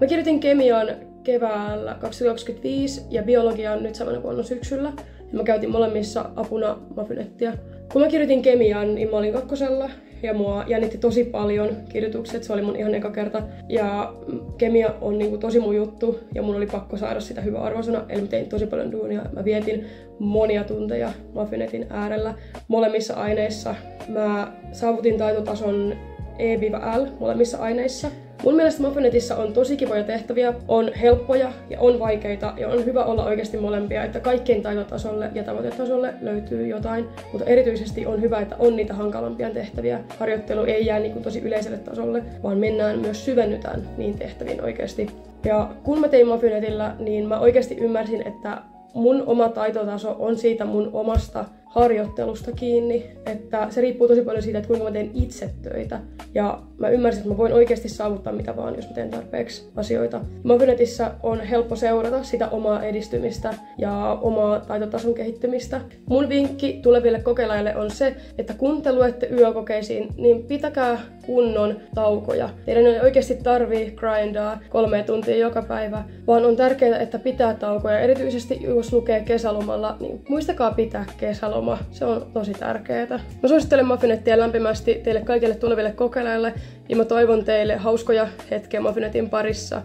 Mä kirjoitin kemian keväällä 2025 ja biologian nyt samana vuonna syksyllä. Ja mä käytin molemmissa apuna Mafynettia. Kun mä kirjoitin kemian, niin mä olin kakkosella ja mua jännitti tosi paljon kirjoitukset. Se oli mun ihan eka kerta. Ja kemia on niinku tosi mun juttu ja mun oli pakko saada sitä hyvä arvosana. Eli mä tein tosi paljon duunia. Mä vietin monia tunteja Mafynetin äärellä. Molemmissa aineissa mä saavutin taitotason E-L molemmissa aineissa. Mun mielestä Mafynetissä on tosi kivoja tehtäviä, on helppoja ja on vaikeita ja on hyvä olla oikeasti molempia, että kaikkien taitotasolle ja tavoitetasolle löytyy jotain, mutta erityisesti on hyvä, että on niitä hankalampia tehtäviä. Harjoittelu ei jää niin tosi yleiselle tasolle, vaan mennään myös syvennytään niin tehtäviin oikeasti. Ja kun mä tein Mafynetillä, niin mä oikeasti ymmärsin, että mun oma taitotaso on siitä mun omasta harjoittelusta kiinni, että se riippuu tosi paljon siitä, että kuinka mä teen itse töitä. Ja mä ymmärsin, että mä voin oikeasti saavuttaa mitä vaan, jos mä teen tarpeeksi asioita. Mafynetissä on helppo seurata sitä omaa edistymistä ja omaa taitotason kehittymistä. Mun vinkki tuleville kokeilaajille on se, että kun te luette yökokeisiin, niin pitäkää kunnon taukoja. Teidän ei oikeasti tarvii grindaa 3 tuntia joka päivä, vaan on tärkeää, että pitää taukoja. Erityisesti jos lukee kesälomalla, niin muistakaa pitää kesäloma. Se on tosi tärkeää. Mä suosittelen Mafynettia lämpimästi teille kaikille tuleville kokeilaajille ja mä toivon teille hauskoja hetkiä Mafynetin parissa.